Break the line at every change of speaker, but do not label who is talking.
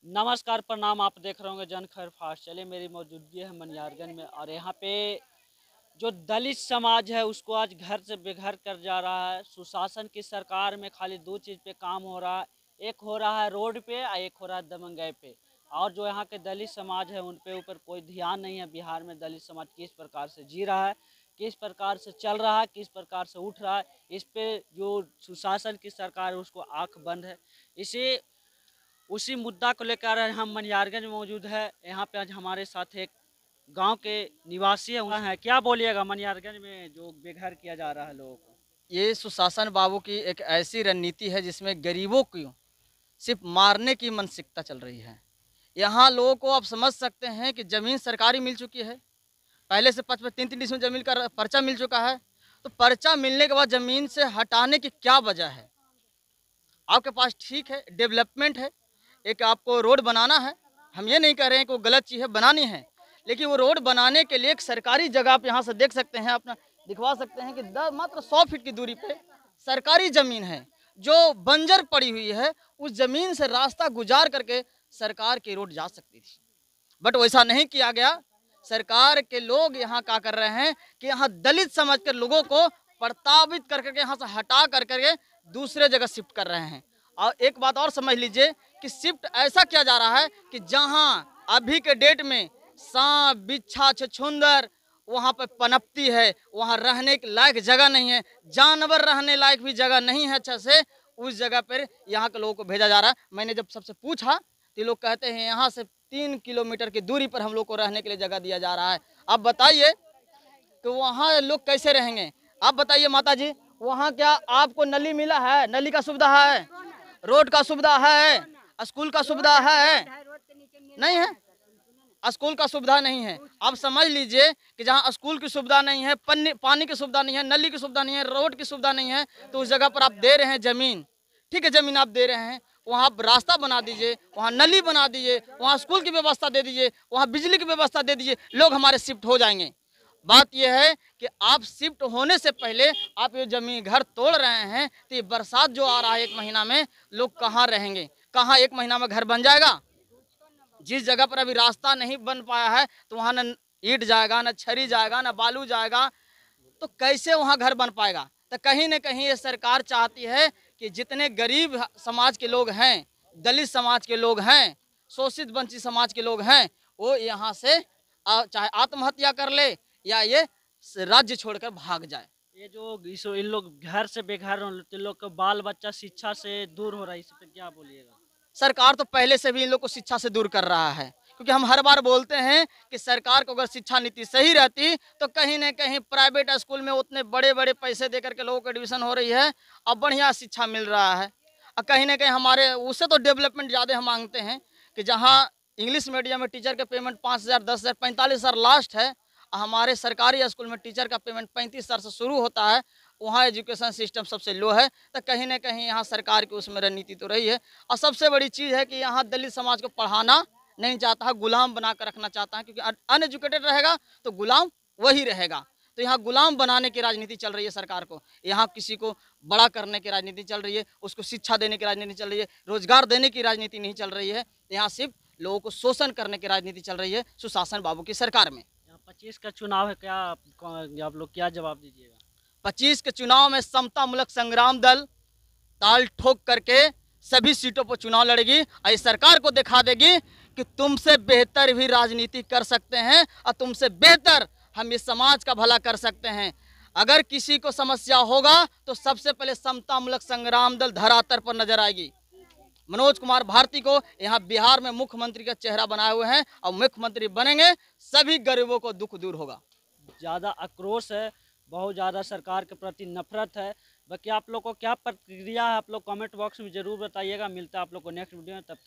नमस्कार, प्रणाम। आप देख रहे होंगे जन खैर फास्ट। चलिए, मेरी मौजूदगी है मनियारगंज में और यहाँ पे जो दलित समाज है उसको आज घर से बेघर कर जा रहा है। सुशासन की सरकार में खाली दो चीज़ पे काम हो रहा है, एक हो रहा है रोड पे और एक हो रहा है दबंगई पे। और जो यहाँ के दलित समाज है उन पे ऊपर कोई ध्यान नहीं है। बिहार में दलित समाज किस प्रकार से जी रहा है, किस प्रकार से चल रहा है, किस प्रकार से उठ रहा है, इस पे जो सुशासन की सरकार है उसको आँख बंद है। इसी उसी मुद्दा को लेकर हम मनियारगंज में मौजूद है। यहाँ पे आज हमारे साथ एक गांव के निवासी हैं। क्या बोलिएगा, मनियारगंज में जो बेघर किया जा रहा है लोगों को?
ये सुशासन बाबू की एक ऐसी रणनीति है जिसमें गरीबों को सिर्फ मारने की मानसिकता चल रही है। यहाँ लोगों को आप समझ सकते हैं कि ज़मीन सरकारी मिल चुकी है। पहले से 5-5 3-3 डिसमिल ज़मीन का पर्चा मिल चुका है। तो पर्चा मिलने के बाद ज़मीन से हटाने की क्या वजह है? आपके पास ठीक है, डेवलपमेंट है, एक आपको रोड बनाना है। हम ये नहीं कह रहे हैं कि वो गलत चीज़ है, बनानी है, लेकिन वो रोड बनाने के लिए एक सरकारी जगह आप यहाँ से देख सकते हैं, अपना दिखवा सकते हैं कि मात्र 100 फीट की दूरी पे सरकारी ज़मीन है जो बंजर पड़ी हुई है। उस ज़मीन से रास्ता गुजार करके सरकार की रोड जा सकती थी, बट वैसा नहीं किया गया। सरकार के लोग यहाँ क्या कर रहे हैं कि यहाँ दलित समझ कर लोगों को प्रताड़ित कर करके यहाँ से हटा कर करके दूसरे जगह शिफ्ट कर रहे हैं। और एक बात और समझ लीजिए कि शिफ्ट ऐसा किया जा रहा है कि जहाँ अभी के डेट में सांप बिच्छा छछूंदर वहाँ पर पनपती है, वहाँ रहने के लायक जगह नहीं है, जानवर रहने लायक भी जगह नहीं है अच्छा से, उस जगह पर यहाँ के लोगों को भेजा जा रहा है। मैंने जब सबसे पूछा तो लोग कहते हैं यहाँ से 3 किलोमीटर की दूरी पर हम लोग को रहने के लिए जगह दिया जा रहा है। अब बताइए कि वहाँ लोग कैसे रहेंगे? आप बताइए माता जी, वहाँ क्या आपको नली मिला है? नली का सुविधा है, रोड का सुविधा है, स्कूल का सुविधा है? नहीं है, स्कूल का सुविधा नहीं है। आप समझ लीजिए कि जहाँ स्कूल की सुविधा नहीं है, पानी की सुविधा नहीं है, नली की सुविधा नहीं है, रोड की सुविधा नहीं है, तो उस जगह पर आप दे रहे हैं ज़मीन। ठीक है, ज़मीन आप दे रहे हैं, वहाँ आप रास्ता बना दीजिए, वहाँ नली बना दीजिए, वहाँ स्कूल की व्यवस्था दे दीजिए, वहाँ बिजली की व्यवस्था दे दीजिए, लोग हमारे शिफ्ट हो जाएंगे। बात यह है कि आप शिफ्ट होने से पहले आप ये ज़मीन घर तोड़ रहे हैं, तो ये बरसात जो आ रहा है 1 महीना में, लोग कहाँ रहेंगे? कहाँ 1 महीना में घर बन जाएगा? जिस जगह पर अभी रास्ता नहीं बन पाया है तो वहाँ न ईंट जाएगा, न छरी जाएगा, न बालू जाएगा, तो कैसे वहाँ घर बन पाएगा? तो कहीं न कहीं ये सरकार चाहती है कि जितने गरीब समाज के लोग हैं, दलित समाज के लोग हैं, शोषित वंचित समाज के लोग हैं, वो यहाँ से चाहे आत्महत्या कर ले या ये राज्य छोड़कर भाग जाए।
ये जो इन लोग घर से बेघर हो, इन लोग का बाल बच्चा शिक्षा से दूर हो रहा है, इस पे क्या बोलिएगा?
सरकार तो पहले से भी इन लोग को शिक्षा से दूर कर रहा है, क्योंकि हम हर बार बोलते हैं कि सरकार को अगर शिक्षा नीति सही रहती तो कहीं न कहीं प्राइवेट स्कूल में उतने बड़े-बड़े पैसे देकर के लोगों को एडमिशन हो रही है और बढ़िया शिक्षा मिल रहा है। और कहीं न कहीं हमारे उससे तो डेवलपमेंट ज़्यादा हम मांगते हैं कि जहाँ इंग्लिश मीडियम में टीचर का पेमेंट 5,000, 10,000, 45,000 लास्ट है, हमारे सरकारी स्कूल में टीचर का पेमेंट 35,000 से शुरू होता है, वहाँ एजुकेशन सिस्टम सबसे लो है। तो कहीं न कहीं यहाँ सरकार की उसमें रणनीति तो रही है। और सबसे बड़ी चीज़ है कि यहाँ दलित समाज को पढ़ाना नहीं चाहता है, गुलाम बना कर रखना चाहता है, क्योंकि अनएजुकेटेड रहेगा तो गुलाम वही रहेगा। तो यहाँ गुलाम बनाने की राजनीति चल रही है सरकार को। यहाँ किसी को बड़ा करने की राजनीति चल रही है, उसको शिक्षा देने की राजनीति चल रही है, रोजगार देने की राजनीति नहीं चल रही है। यहाँ सिर्फ लोगों को शोषण करने की राजनीति चल रही है सुशासन बाबू की सरकार में।
25 का चुनाव है, क्या आप लोग क्या जवाब दीजिएगा?
25 के चुनाव में समतामूलक संग्राम दल ताल ठोक करके सभी सीटों पर चुनाव लड़ेगी और इस सरकार को दिखा देगी कि तुमसे बेहतर भी राजनीति कर सकते हैं और तुमसे बेहतर हम इस समाज का भला कर सकते हैं। अगर किसी को समस्या होगा तो सबसे पहले समतामूलक संग्राम दल धरातल पर नजर आएगी। मनोज कुमार भारती को यहाँ बिहार में मुख्यमंत्री का चेहरा बनाए हुए हैं और मुख्यमंत्री बनेंगे, सभी गरीबों को दुख दूर होगा।
ज़्यादा आक्रोश है, बहुत ज़्यादा सरकार के प्रति नफरत है। बाकी आप लोग को क्या प्रतिक्रिया है, आप लोग कमेंट बॉक्स में ज़रूर बताइएगा। मिलता है आप लोग को नेक्स्ट वीडियो में, तब तक